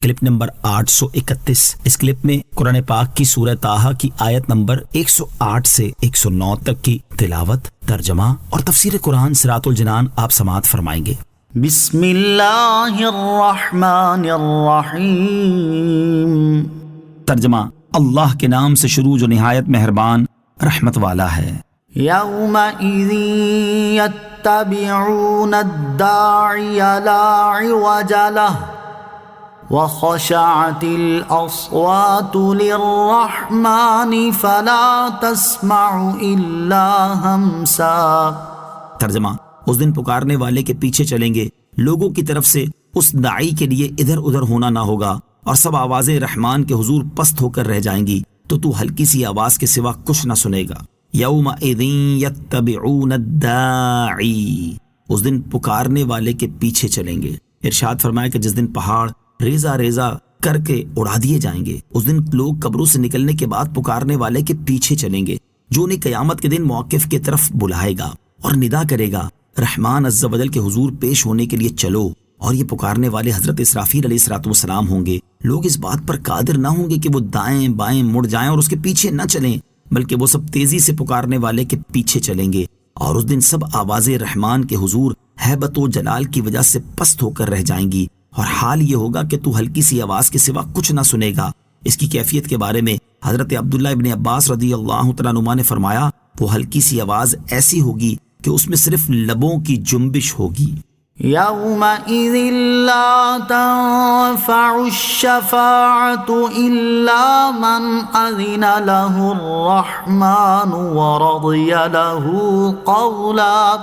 Clip number 831۔ اس clip میں قرآن پاک کی سورہ طٰہٰ کی آیت نمبر 108 سے 109 تک کی تلاوت، ترجمہ اور تفسیر قرآن صراط الجنان آپ سماعت فرمائیں گے۔ بسم اللہ الرحمن الرحیم۔ ترجمہ: اللہ کے نام سے شروع جو نہایت مہربان رحمت والا ہے۔ یومئذ یتبعون الداعی لا عوج لہ وخشعت الاصوات للرحمن فلا تسمع الا ہمسا۔ ترجمہ: اس دن پکارنے والے کے پیچھے چلیں گے، لوگوں کی طرف سے اس داعی کے لیے ادھر ادھر ہونا نہ ہوگا، اور سب آوازیں رحمان کے حضور پست ہو کر رہ جائیں گی، تو ہلکی سی آواز کے سوا کچھ نہ سنے گا۔ یومئذ یتبعون الداعی، اس دن پکارنے والے کے پیچھے چلیں گے۔ ارشاد فرمایا کہ جس دن پہاڑ ریزہ ریزہ کر کے اڑا دیے جائیں گے، اس دن لوگ قبروں سے نکلنے کے بعد پکارنے والے کے پیچھے چلیں گے، جو انہیں قیامت کے دن موقف کی طرف بلائے گا اور ندا کرے گا، رحمان عز و جل کے حضور پیش ہونے کے لیے چلو۔ اور یہ پکارنے والے حضرت اسرافیل علیہ السلام ہوں گے۔ لوگ اس بات پر قادر نہ ہوں گے کہ وہ دائیں بائیں مڑ جائیں اور اس کے پیچھے نہ چلیں، بلکہ وہ سب تیزی سے پکارنے والے کے پیچھے چلیں گے، اور اس دن سب آوازیں رحمان کے حضور ہیبت و جلال کی وجہ سے پست ہو کر رہ جائیں گی، اور حال یہ ہوگا کہ تو ہلکی سی آواز کے سوا کچھ نہ سنے گا۔ اس کی کیفیت کے بارے میں حضرت عبداللہ ابن عباس رضی اللہ تعالیٰ عنہما نے فرمایا، وہ ہلکی سی آواز ایسی ہوگی کہ اس میں صرف لبوں کی جنبش ہوگی۔ یومئذ لا تنفع الشفاعة الا من اذن له الرحمن ورضی له قولا۔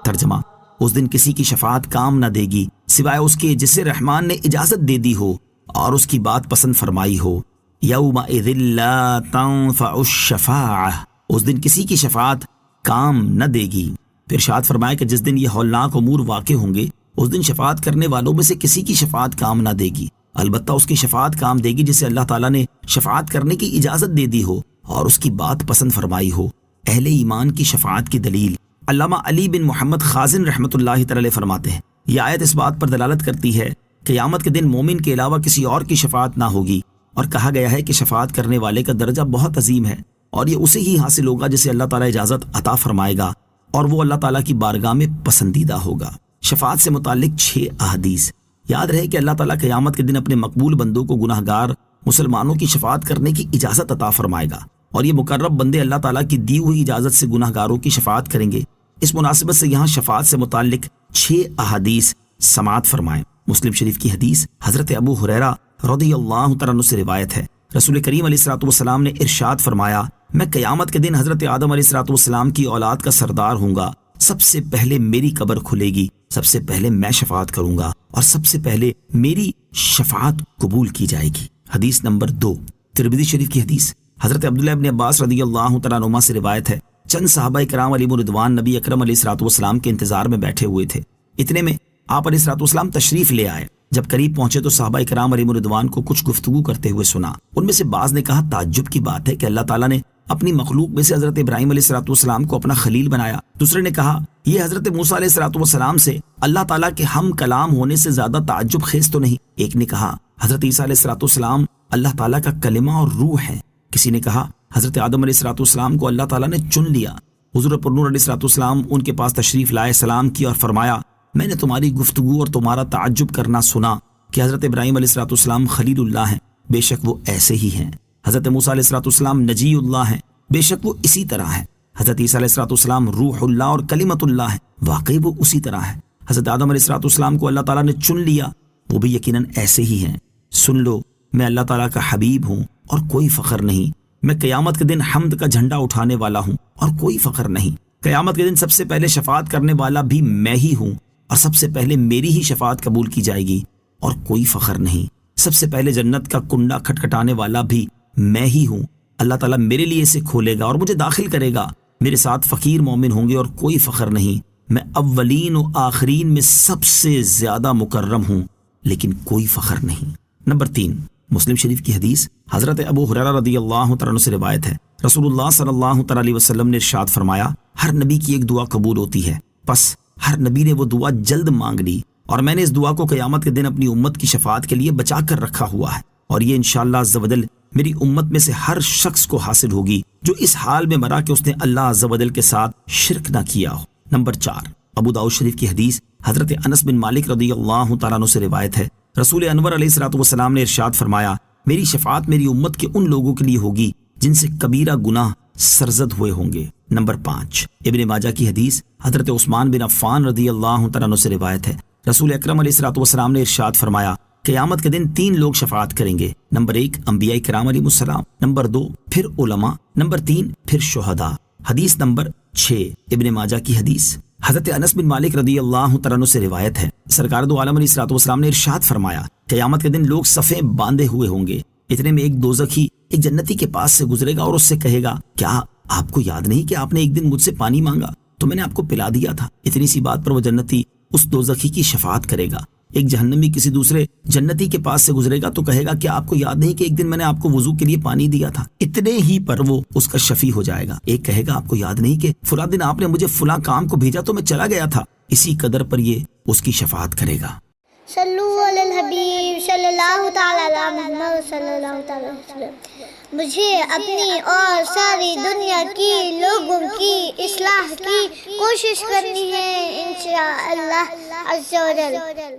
ترجمہ: اس دن کسی کی شفاعت کام نہ دے گی سوائے اس کے جسے رحمان نے اجازت دے دی ہو اور اس کی بات پسند فرمائی ہو۔ یومئذ لا تنفع الشفاعة، اس دن کسی کی شفاعت کام نہ دے گی۔ پھر ارشاد فرمایا کہ جس دن یہ ہولناک امور واقع ہوں گے، اس دن شفاعت کرنے والوں میں سے کسی کی شفاعت کام نہ دے گی، البتہ اس کی شفاعت کام دے گی جسے اللہ تعالیٰ نے شفاعت کرنے کی اجازت دے دی ہو اور اس کی بات پسند فرمائی ہو۔ اہل ایمان کی شفاعت کی دلیل علامہ علی بن محمد خازن رحمۃ اللہ تعالی فرماتے ہیں، یہ آیت اس بات پر دلالت کرتی ہے کہ قیامت کے دن مومن کے علاوہ کسی اور کی شفاعت نہ ہوگی، اور کہا گیا ہے کہ شفاعت کرنے والے کا درجہ بہت عظیم ہے، اور یہ اسے ہی حاصل ہوگا جسے اللہ تعالیٰ اجازت عطا فرمائے گا، اور وہ اللہ تعالیٰ کی بارگاہ میں پسندیدہ ہوگا۔ شفاعت سے متعلق 6 احادیث۔ یاد رہے کہ اللہ تعالیٰ قیامت کے دن اپنے مقبول بندوں کو گناہ گار مسلمانوں کی شفاعت کرنے کی اجازت عطا فرمائے گا، اور یہ مقرب بندے اللہ تعالیٰ کی دی ہوئی اجازت سے گناہ گاروں کی شفاعت کریں گے۔ اس مناسبت سے یہاں شفاعت سے متعلق 6 احادیث سماعت فرمائیں۔ مسلم شریف کی حدیث حضرت ابو ہریرہ رضی اللہ تعالیٰ عنہ سے روایت ہے، رسول کریم علیہ السلام نے ارشاد فرمایا، میں قیامت کے دن حضرت آدم علیہ السلام کی اولاد کا سردار ہوں گا، سب سے پہلے میری قبر کھلے گی، سب سے پہلے میں شفاعت کروں گا، اور سب سے پہلے میری شفاعت قبول کی جائے گی۔ حدیث نمبر 2، ترمذی شریف کی حدیث حضرت عبداللہ ابن عباس رضی اللہ تعالیٰ عنہما سے روایت ہے، چند صحابہ کرام علیہم رضوان نبی اکرم علیہ السلام کے انتظار میں بیٹھے ہوئے تھے، اتنے میں آپ علیہ السلام تشریف لے آئے۔ جب قریب پہنچے تو صحابہ کرام علیہم رضوان کو کچھ گفتگو کرتے ہوئے سنا۔ ان میں سے بعض نے کہا، تعجب کی بات ہے کہ اللہ تعالیٰ نے اپنی مخلوق میں سے حضرت ابراہیم علیہ السلام کو اپنا خلیل بنایا۔ دوسرے نے کہا، یہ حضرت موسیٰ علیہ السلام سے اللہ تعالیٰ کے ہم کلام ہونے سے زیادہ تعجب خیز تو نہیں۔ ایک نے کہا، حضرت عیسیٰ علیہ السلام اللہ تعالیٰ کا کلمہ اور روح ہے۔ کسی نے کہا، حضرت آدم علیہ السلام کو اللہ تعالیٰ نے چن لیا۔ حضور پرنور علیہ السلام ان کے پاس تشریف لائے، سلام کیا اور فرمایا، میں نے تمہاری گفتگو اور تمہارا تعجب کرنا سنا کہ حضرت ابراہیم علیہ السلام خلیل اللہ ہیں، بے شک وہ ایسے ہی ہیں۔ حضرت موسیٰ علیہ السلام نجی اللہ ہیں، بے شک وہ اسی طرح ہے۔ حضرت عیسیٰ علیہ السلام روح اللہ اور کلمت اللہ ہے، واقعی وہ اسی طرح ہے۔ حضرت آدم علیہ السلام کو اللہ تعالیٰ نے چن لیا، وہ بھی یقیناً ایسے ہی ہیں۔ سن لو، میں اللہ تعالیٰ کا حبیب ہوں اور کوئی فخر نہیں۔ میں قیامت کے دن حمد کا جھنڈا اٹھانے والا ہوں اور کوئی فخر نہیں۔ قیامت کے دن سب سے پہلے شفاعت کرنے والا بھی میں ہی ہوں، اور سب سے پہلے میری ہی شفاعت قبول کی جائے گی اور کوئی فخر نہیں۔ سب سے پہلے جنت کا کنڈا کھٹکھٹانے والا بھی میں ہی ہوں، اللہ تعالیٰ میرے لیے اسے کھولے گا اور مجھے داخل کرے گا۔ میرے ساتھ فقیر مومن ہوں گے اور کوئی فخر نہیں۔ میں اولین و آخرین میں سب سے زیادہ مکرم ہوں، لیکن کوئی فخر نہیں۔ نمبر 3، مسلم شریف کی حدیث حضرت ابو ہریرہ رضی اللہ تعالیٰ عنہ سے روایت ہے، رسول اللہ صلی اللہ تعالیٰ علیہ وسلم نے ارشاد فرمایا، ہر نبی کی ایک دعا قبول ہوتی ہے، پس ہر نبی نے وہ دعا جلد مانگ لی، اور میں نے اس دعا کو قیامت کے دن اپنی امت کی شفاعت کے لیے بچا کر رکھا ہوا ہے، اور یہ انشاءاللہ عز و جل میری امت میں سے ہر شخص کو حاصل ہوگی جو اس حال میں مرا کہ اس نے اللہ عز و جل کے ساتھ شرک نہ کیا ہو۔ نمبر 4، ابو داؤد شریف کی حدیث حضرت انس بن مالک رضی اللہ تعالیٰ عنہ سے روایت ہے، رسول انور علیہ الصلوۃ والسلام نے ارشاد فرمایا، میری شفاعت میری امت کے ان لوگوں کے لیے ہوگی جن سے کبیرہ گناہ سرزد ہوئے ہوں گے۔ نمبر 5، ابن ماجہ کی حدیث حضرت عثمان بن عفان رضی اللہ تعالیٰ عنہ سے روایت ہے، رسول اکرم علیہ الصلوۃ والسلام نے ارشاد فرمایا، قیامت کے دن 3 لوگ شفاعت کریں گے۔ نمبر 1، انبیاء کرام علیہ السلام، نمبر 2، پھر علماء، نمبر 3، پھر شہداء۔ حدیث نمبر 6، ابن ماجہ کی حدیث حضرت انس بن مالک رضی اللہ تعالیٰ عنہ سے روایت ہے، سرکار دو عالم علیہ الصلوۃ والسلام نے ارشاد فرمایا، قیامت کے دن لوگ صفیں باندھے ہوئے ہوں گے، اتنے میں ایک دوزخی ایک جنتی کے پاس سے گزرے گا اور اس سے کہے گا، کیا آپ کو یاد نہیں کہ آپ نے ایک دن مجھ سے پانی مانگا تو میں نے آپ کو پلا دیا تھا؟ اتنی سی بات پر وہ جنتی اس دوزخی کی شفاعت کرے گا۔ ایک جہنمی کسی دوسرے جنتی کے پاس سے گزرے گا تو کہے گا، کیا آپ کو یاد نہیں کہ ایک دن میں نے آپ کو وضو کے لیے پانی دیا تھا؟ اتنے ہی پر وہ اس کا شفیع ہو جائے گا۔ ایک کہے گا، آپ کو یاد نہیں کہ فلاں دن آپ نے مجھے فلاں کام کو بھیجا تو میں چلا گیا تھا؟ اسی قدر پر یہ اس کی شفاعت کرے گا۔ صلو علی الحبیب صلی اللہ تعالی علی محمد صلی اللہ تعالی علیہ وسلم۔ مجھے اپنی اور ساری دنیا کی لوگوں کی اصلاح کی کوشش کرنی ہے انشاءاللہ عز و جل۔